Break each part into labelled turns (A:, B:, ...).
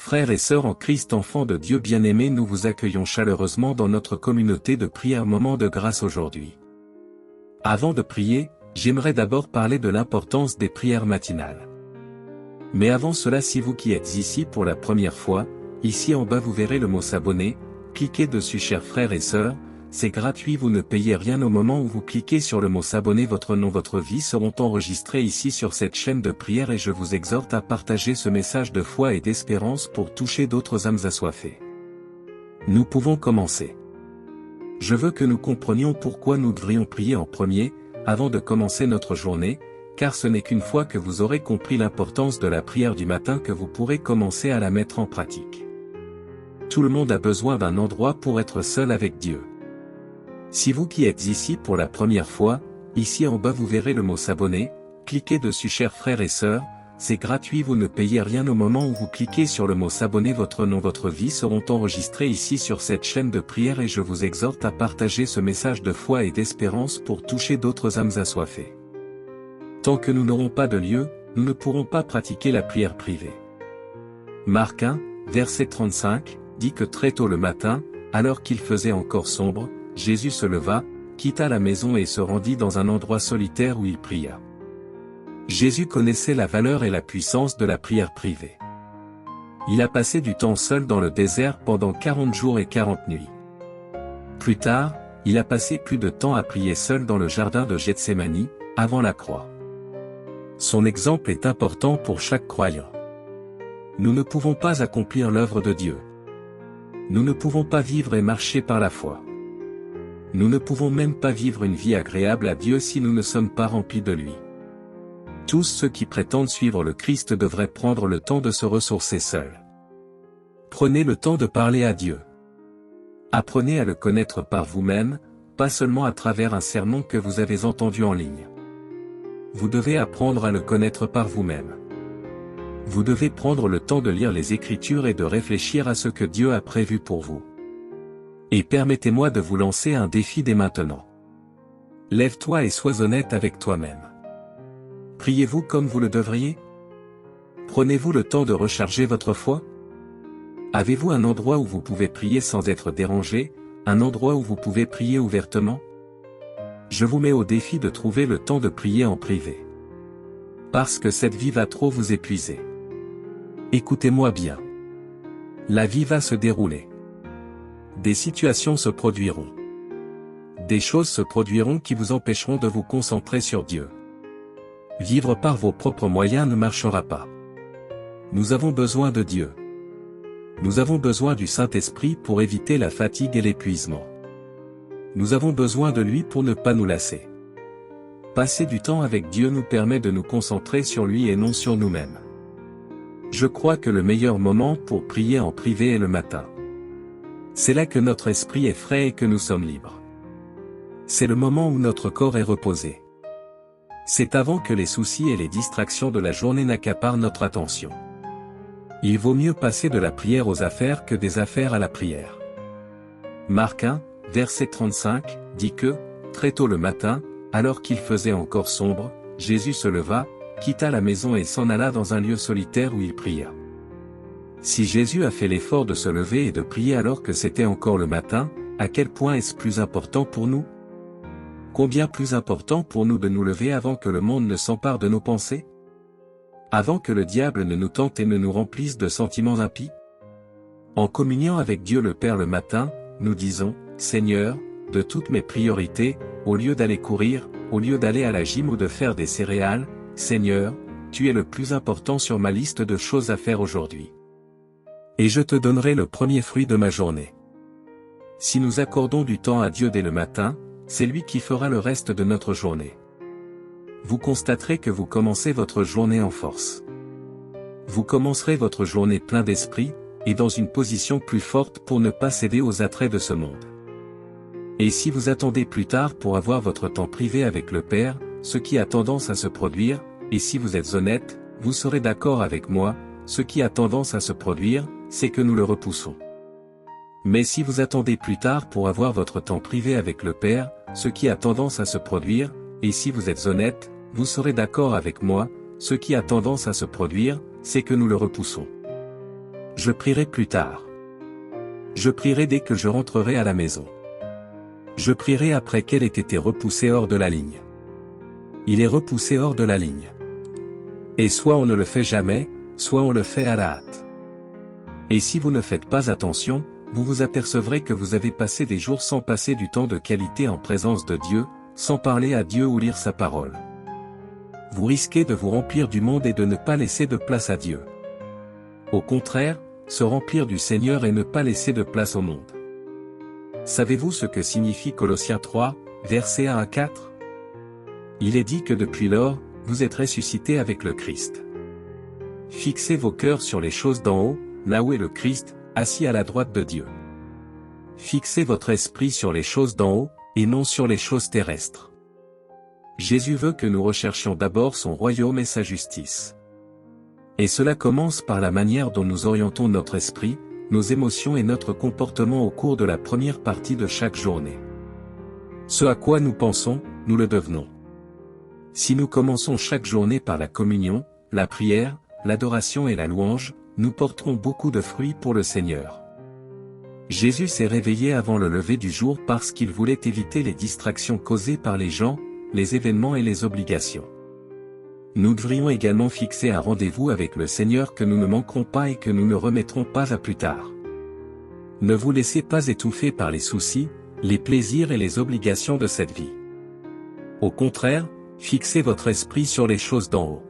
A: Frères et sœurs en Christ, enfants de Dieu bien-aimés, nous vous accueillons chaleureusement dans notre communauté de prière Moment de grâce aujourd'hui. Avant de prier, j'aimerais d'abord parler de l'importance des prières matinales. Mais avant cela, si vous qui êtes ici pour la première fois, ici en bas vous verrez le mot s'abonner, cliquez dessus chers frères et sœurs, c'est gratuit, vous ne payez rien au moment où vous cliquez sur le mot s'abonner, votre nom, votre vie seront enregistrés ici sur cette chaîne de prière et je vous exhorte à partager ce message de foi et d'espérance pour toucher d'autres âmes assoiffées. Nous pouvons commencer. Je veux que nous comprenions pourquoi nous devrions prier en premier, avant de commencer notre journée, car ce n'est qu'une fois que vous aurez compris l'importance de la prière du matin que vous pourrez commencer à la mettre en pratique. Tout le monde a besoin d'un endroit pour être seul avec Dieu. Si vous qui êtes ici pour la première fois, ici en bas vous verrez le mot s'abonner, cliquez dessus chers frères et sœurs, c'est gratuit, vous ne payez rien au moment où vous cliquez sur le mot s'abonner, votre nom, votre vie seront enregistrés ici sur cette chaîne de prière et je vous exhorte à partager ce message de foi et d'espérance pour toucher d'autres âmes assoiffées. Tant que nous n'aurons pas de lieu, nous ne pourrons pas pratiquer la prière privée. Marc 1, verset 35, dit que très tôt le matin, alors qu'il faisait encore sombre, Jésus se leva, quitta la maison et se rendit dans un endroit solitaire où il pria. Jésus connaissait la valeur et la puissance de la prière privée. Il a passé du temps seul dans le désert pendant 40 jours et 40 nuits. Plus tard, il a passé plus de temps à prier seul dans le jardin de Gethsémani, avant la croix. Son exemple est important pour chaque croyant. Nous ne pouvons pas accomplir l'œuvre de Dieu. Nous ne pouvons pas vivre et marcher par la foi. Nous ne pouvons même pas vivre une vie agréable à Dieu si nous ne sommes pas remplis de lui. Tous ceux qui prétendent suivre le Christ devraient prendre le temps de se ressourcer seuls. Prenez le temps de parler à Dieu. Apprenez à le connaître par vous-même, pas seulement à travers un sermon que vous avez entendu en ligne. Vous devez apprendre à le connaître par vous-même. Vous devez prendre le temps de lire les Écritures et de réfléchir à ce que Dieu a prévu pour vous. Et permettez-moi de vous lancer un défi dès maintenant. Lève-toi et sois honnête avec toi-même. Priez-vous comme vous le devriez? Prenez-vous le temps de recharger votre foi? Avez-vous un endroit où vous pouvez prier sans être dérangé, un endroit où vous pouvez prier ouvertement? Je vous mets au défi de trouver le temps de prier en privé. Parce que cette vie va trop vous épuiser. Écoutez-moi bien. La vie va se dérouler. Des situations se produiront. Des choses se produiront qui vous empêcheront de vous concentrer sur Dieu. Vivre par vos propres moyens ne marchera pas. Nous avons besoin de Dieu. Nous avons besoin du Saint-Esprit pour éviter la fatigue et l'épuisement. Nous avons besoin de lui pour ne pas nous lasser. Passer du temps avec Dieu nous permet de nous concentrer sur lui et non sur nous-mêmes. Je crois que le meilleur moment pour prier en privé est le matin. C'est là que notre esprit est frais et que nous sommes libres. C'est le moment où notre corps est reposé. C'est avant que les soucis et les distractions de la journée n'accaparent notre attention. Il vaut mieux passer de la prière aux affaires que des affaires à la prière. Marc 1, verset 35, dit que, très tôt le matin, alors qu'il faisait encore sombre, Jésus se leva, quitta la maison et s'en alla dans un lieu solitaire où il pria. Si Jésus a fait l'effort de se lever et de prier alors que c'était encore le matin, à quel point est-ce plus important pour nous? Combien plus important pour nous de nous lever avant que le monde ne s'empare de nos pensées? Avant que le diable ne nous tente et ne nous remplisse de sentiments impies? En communiant avec Dieu le Père le matin, nous disons, Seigneur, de toutes mes priorités, au lieu d'aller courir, au lieu d'aller à la gym ou de faire des céréales, Seigneur, tu es le plus important sur ma liste de choses à faire aujourd'hui. Et je te donnerai le premier fruit de ma journée. Si nous accordons du temps à Dieu dès le matin, c'est lui qui fera le reste de notre journée. Vous constaterez que vous commencez votre journée en force. Vous commencerez votre journée plein d'esprit, et dans une position plus forte pour ne pas céder aux attraits de ce monde. Et si vous attendez plus tard pour avoir votre temps privé avec le Père, ce qui a tendance à se produire, et si vous êtes honnête, vous serez d'accord avec moi, ce qui a tendance à se produire, c'est que nous le repoussons. Mais si vous attendez plus tard pour avoir votre temps privé avec le Père, ce qui a tendance à se produire, et si vous êtes honnête, vous serez d'accord avec moi, ce qui a tendance à se produire, c'est que nous le repoussons. Je prierai plus tard. Je prierai dès que je rentrerai à la maison. Je prierai après qu'elle ait été repoussée hors de la ligne. Il est repoussé hors de la ligne. Et soit on ne le fait jamais, soit on le fait à la hâte. Et si vous ne faites pas attention, vous vous apercevrez que vous avez passé des jours sans passer du temps de qualité en présence de Dieu, sans parler à Dieu ou lire sa parole. Vous risquez de vous remplir du monde et de ne pas laisser de place à Dieu. Au contraire, se remplir du Seigneur et ne pas laisser de place au monde. Savez-vous ce que signifie Colossiens 3, versets 1 à 4 ? Il est dit que depuis lors, vous êtes ressuscités avec le Christ. Fixez vos cœurs sur les choses d'en haut, là où est le Christ, assis à la droite de Dieu. Fixez votre esprit sur les choses d'en haut, et non sur les choses terrestres. Jésus veut que nous recherchions d'abord son royaume et sa justice. Et cela commence par la manière dont nous orientons notre esprit, nos émotions et notre comportement au cours de la première partie de chaque journée. Ce à quoi nous pensons, nous le devenons. Si nous commençons chaque journée par la communion, la prière, l'adoration et la louange, nous porterons beaucoup de fruits pour le Seigneur. Jésus s'est réveillé avant le lever du jour parce qu'il voulait éviter les distractions causées par les gens, les événements et les obligations. Nous devrions également fixer un rendez-vous avec le Seigneur que nous ne manquerons pas et que nous ne remettrons pas à plus tard. Ne vous laissez pas étouffer par les soucis, les plaisirs et les obligations de cette vie. Au contraire, fixez votre esprit sur les choses d'en haut.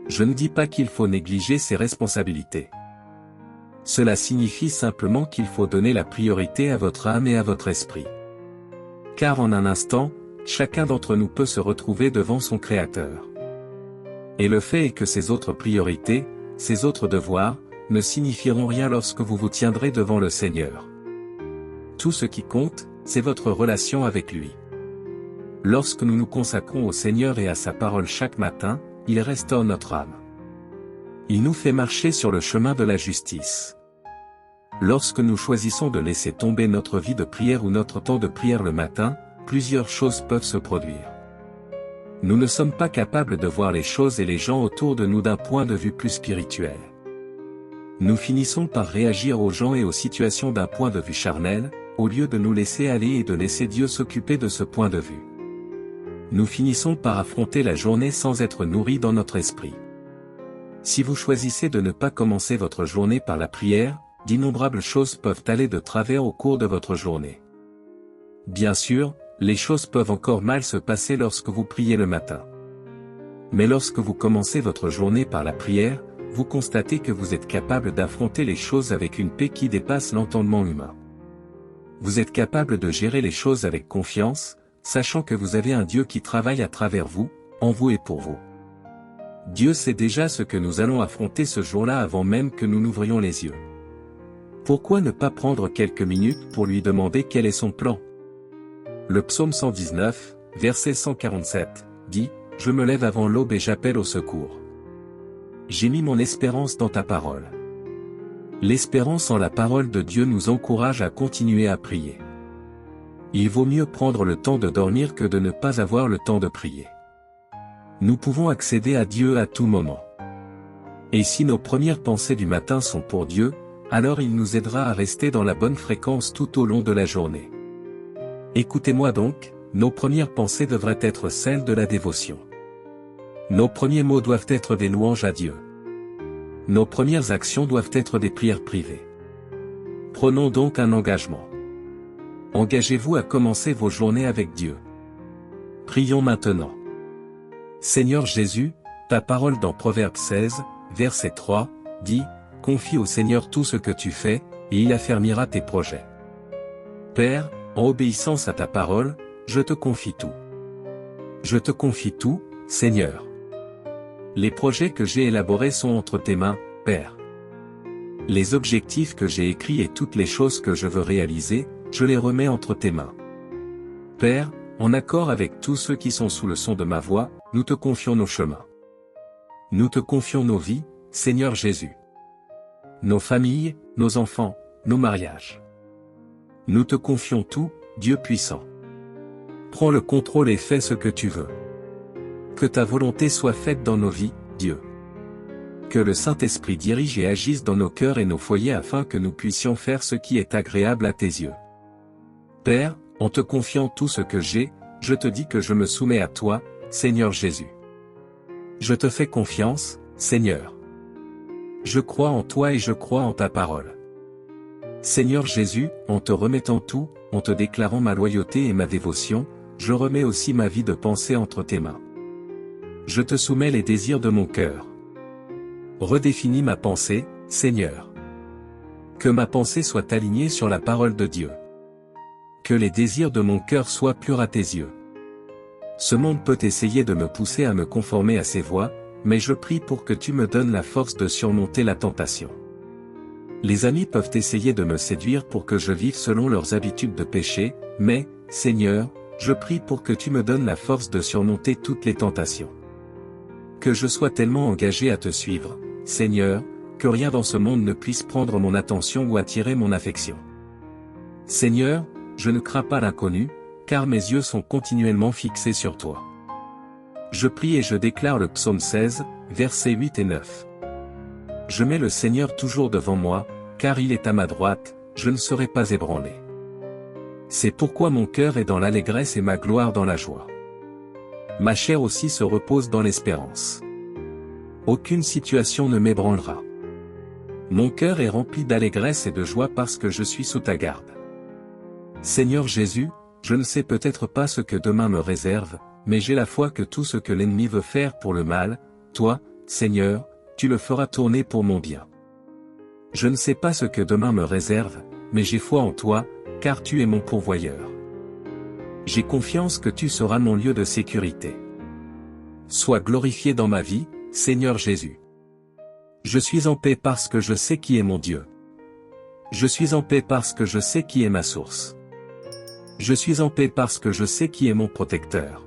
A: Je ne dis pas qu'il faut négliger ses responsabilités. Cela signifie simplement qu'il faut donner la priorité à votre âme et à votre esprit. Car en un instant, chacun d'entre nous peut se retrouver devant son Créateur. Et le fait est que ces autres priorités, ces autres devoirs, ne signifieront rien lorsque vous vous tiendrez devant le Seigneur. Tout ce qui compte, c'est votre relation avec lui. Lorsque nous nous consacrons au Seigneur et à sa parole chaque matin, il restaure notre âme. Il nous fait marcher sur le chemin de la justice. Lorsque nous choisissons de laisser tomber notre vie de prière ou notre temps de prière le matin, plusieurs choses peuvent se produire. Nous ne sommes pas capables de voir les choses et les gens autour de nous d'un point de vue plus spirituel. Nous finissons par réagir aux gens et aux situations d'un point de vue charnel, au lieu de nous laisser aller et de laisser Dieu s'occuper de ce point de vue. Nous finissons par affronter la journée sans être nourris dans notre esprit. Si vous choisissez de ne pas commencer votre journée par la prière, d'innombrables choses peuvent aller de travers au cours de votre journée. Bien sûr, les choses peuvent encore mal se passer lorsque vous priez le matin. Mais lorsque vous commencez votre journée par la prière, vous constatez que vous êtes capable d'affronter les choses avec une paix qui dépasse l'entendement humain. Vous êtes capable de gérer les choses avec confiance, sachant que vous avez un Dieu qui travaille à travers vous, en vous et pour vous. Dieu sait déjà ce que nous allons affronter ce jour-là avant même que nous n'ouvrions les yeux. Pourquoi ne pas prendre quelques minutes pour lui demander quel est son plan ? Le psaume 119, verset 147, dit « Je me lève avant l'aube et j'appelle au secours. J'ai mis mon espérance dans ta parole. » L'espérance en la parole de Dieu nous encourage à continuer à prier. Il vaut mieux prendre le temps de dormir que de ne pas avoir le temps de prier. Nous pouvons accéder à Dieu à tout moment. Et si nos premières pensées du matin sont pour Dieu, alors il nous aidera à rester dans la bonne fréquence tout au long de la journée. Écoutez-moi donc, nos premières pensées devraient être celles de la dévotion. Nos premiers mots doivent être des louanges à Dieu. Nos premières actions doivent être des prières privées. Prenons donc un engagement. Engagez-vous à commencer vos journées avec Dieu. Prions maintenant. Seigneur Jésus, ta parole dans Proverbe 16, verset 3, dit « Confie au Seigneur tout ce que tu fais, et il affermira tes projets. » Père, en obéissance à ta parole, je te confie tout. Je te confie tout, Seigneur. Les projets que j'ai élaborés sont entre tes mains, Père. Les objectifs que j'ai écrits et toutes les choses que je veux réaliser, je les remets entre tes mains. Père, en accord avec tous ceux qui sont sous le son de ma voix, nous te confions nos chemins. Nous te confions nos vies, Seigneur Jésus. Nos familles, nos enfants, nos mariages. Nous te confions tout, Dieu puissant. Prends le contrôle et fais ce que tu veux. Que ta volonté soit faite dans nos vies, Dieu. Que le Saint-Esprit dirige et agisse dans nos cœurs et nos foyers afin que nous puissions faire ce qui est agréable à tes yeux. Père, en te confiant tout ce que j'ai, je te dis que je me soumets à toi, Seigneur Jésus. Je te fais confiance, Seigneur. Je crois en toi et je crois en ta parole. Seigneur Jésus, en te remettant tout, en te déclarant ma loyauté et ma dévotion, je remets aussi ma vie de pensée entre tes mains. Je te soumets les désirs de mon cœur. Redéfinis ma pensée, Seigneur. Que ma pensée soit alignée sur la parole de Dieu. Que les désirs de mon cœur soient purs à tes yeux. Ce monde peut essayer de me pousser à me conformer à ses voies, mais je prie pour que tu me donnes la force de surmonter la tentation. Les amis peuvent essayer de me séduire pour que je vive selon leurs habitudes de péché, mais, Seigneur, je prie pour que tu me donnes la force de surmonter toutes les tentations. Que je sois tellement engagé à te suivre, Seigneur, que rien dans ce monde ne puisse prendre mon attention ou attirer mon affection. Seigneur, je ne crains pas l'inconnu, car mes yeux sont continuellement fixés sur toi. Je prie et je déclare le psaume 16, versets 8 et 9. Je mets le Seigneur toujours devant moi, car il est à ma droite, je ne serai pas ébranlé. C'est pourquoi mon cœur est dans l'allégresse et ma gloire dans la joie. Ma chair aussi se repose dans l'espérance. Aucune situation ne m'ébranlera. Mon cœur est rempli d'allégresse et de joie parce que je suis sous ta garde. Seigneur Jésus, je ne sais peut-être pas ce que demain me réserve, mais j'ai la foi que tout ce que l'ennemi veut faire pour le mal, toi, Seigneur, tu le feras tourner pour mon bien. Je ne sais pas ce que demain me réserve, mais j'ai foi en toi, car tu es mon pourvoyeur. J'ai confiance que tu seras mon lieu de sécurité. Sois glorifié dans ma vie, Seigneur Jésus. Je suis en paix parce que je sais qui est mon Dieu. Je suis en paix parce que je sais qui est ma source. Je suis en paix parce que je sais qui est mon protecteur.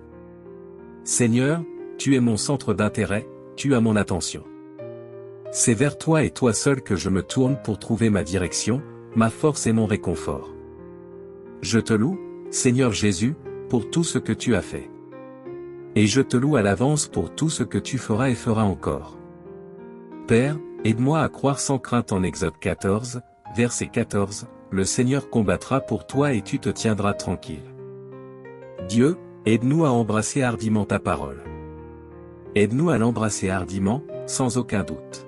A: Seigneur, tu es mon centre d'intérêt, tu as mon attention. C'est vers toi et toi seul que je me tourne pour trouver ma direction, ma force et mon réconfort. Je te loue, Seigneur Jésus, pour tout ce que tu as fait. Et je te loue à l'avance pour tout ce que tu feras et feras encore. Père, aide-moi à croire sans crainte en Exode 14, verset 14, le Seigneur combattra pour toi et tu te tiendras tranquille. Dieu, aide-nous à embrasser hardiment ta parole. Aide-nous à l'embrasser hardiment, sans aucun doute.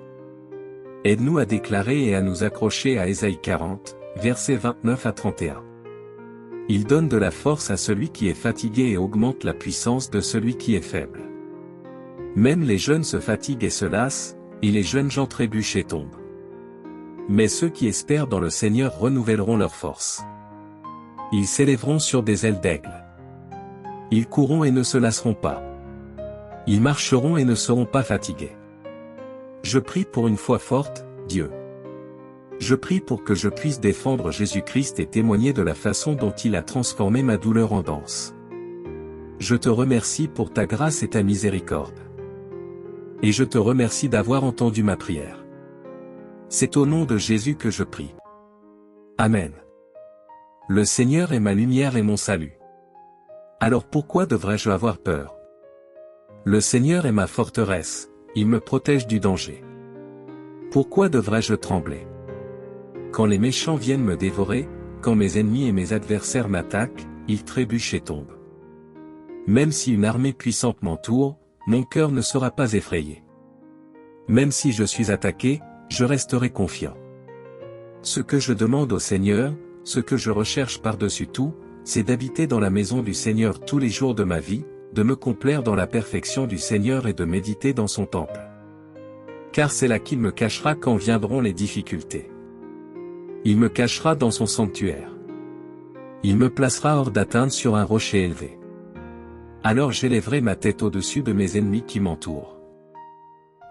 A: Aide-nous à déclarer et à nous accrocher à Ésaïe 40, versets 29 à 31. Il donne de la force à celui qui est fatigué et augmente la puissance de celui qui est faible. Même les jeunes se fatiguent et se lassent, et les jeunes gens trébuchent et tombent. Mais ceux qui espèrent dans le Seigneur renouvelleront leur force. Ils s'élèveront sur des ailes d'aigle. Ils courront et ne se lasseront pas. Ils marcheront et ne seront pas fatigués. Je prie pour une foi forte, Dieu. Je prie pour que je puisse défendre Jésus-Christ et témoigner de la façon dont il a transformé ma douleur en danse. Je te remercie pour ta grâce et ta miséricorde. Et je te remercie d'avoir entendu ma prière. C'est au nom de Jésus que je prie. Amen. Le Seigneur est ma lumière et mon salut. Alors pourquoi devrais-je avoir peur? Le Seigneur est ma forteresse, il me protège du danger. Pourquoi devrais-je trembler? Quand les méchants viennent me dévorer, quand mes ennemis et mes adversaires m'attaquent, ils trébuchent et tombent. Même si une armée puissante m'entoure, mon cœur ne sera pas effrayé. Même si je suis attaqué, je resterai confiant. Ce que je demande au Seigneur, ce que je recherche par-dessus tout, c'est d'habiter dans la maison du Seigneur tous les jours de ma vie, de me complaire dans la perfection du Seigneur et de méditer dans son temple. Car c'est là qu'il me cachera quand viendront les difficultés. Il me cachera dans son sanctuaire. Il me placera hors d'atteinte sur un rocher élevé. Alors j'élèverai ma tête au-dessus de mes ennemis qui m'entourent.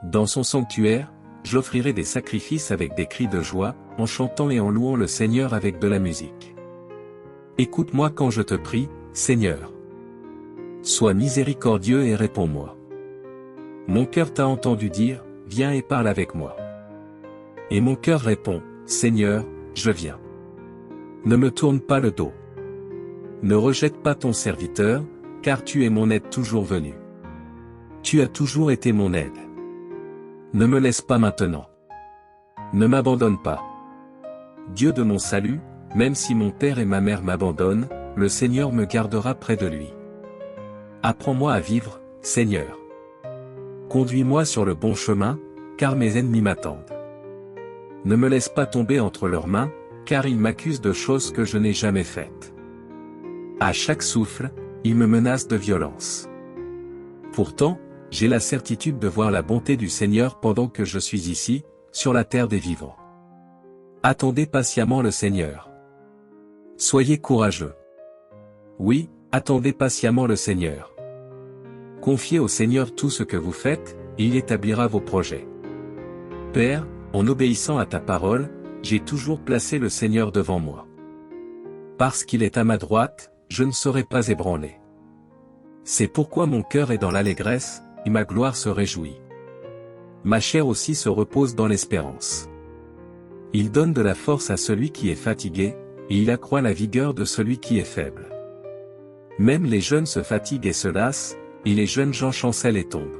A: Dans son sanctuaire, j'offrirai des sacrifices avec des cris de joie, en chantant et en louant le Seigneur avec de la musique. Écoute-moi quand je te prie, Seigneur. Sois miséricordieux et réponds-moi. Mon cœur t'a entendu dire, viens et parle avec moi. Et mon cœur répond, Seigneur, je viens. Ne me tourne pas le dos. Ne rejette pas ton serviteur, car tu es mon aide toujours venue. Tu as toujours été mon aide. Ne me laisse pas maintenant. Ne m'abandonne pas. Dieu de mon salut, même si mon père et ma mère m'abandonnent, le Seigneur me gardera près de lui. Apprends-moi à vivre, Seigneur. Conduis-moi sur le bon chemin, car mes ennemis m'attendent. Ne me laisse pas tomber entre leurs mains, car ils m'accusent de choses que je n'ai jamais faites. À chaque souffle, ils me menacent de violence. Pourtant, j'ai la certitude de voir la bonté du Seigneur pendant que je suis ici, sur la terre des vivants. Attendez patiemment le Seigneur. Soyez courageux. Oui, attendez patiemment le Seigneur. Confiez au Seigneur tout ce que vous faites, et il établira vos projets. Père, en obéissant à ta parole, j'ai toujours placé le Seigneur devant moi. Parce qu'il est à ma droite, je ne serai pas ébranlé. C'est pourquoi mon cœur est dans l'allégresse, et ma gloire se réjouit. Ma chair aussi se repose dans l'espérance. Il donne de la force à celui qui est fatigué, et il accroît la vigueur de celui qui est faible. Même les jeunes se fatiguent et se lassent, et les jeunes gens chancellent et tombent.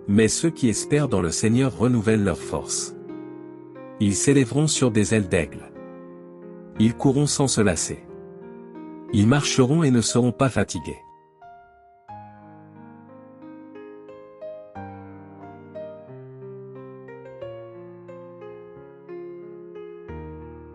A: Mais ceux qui espèrent dans le Seigneur renouvellent leur force. Ils s'élèveront sur des ailes d'aigle. Ils courront sans se lasser. Ils marcheront et ne seront pas fatigués.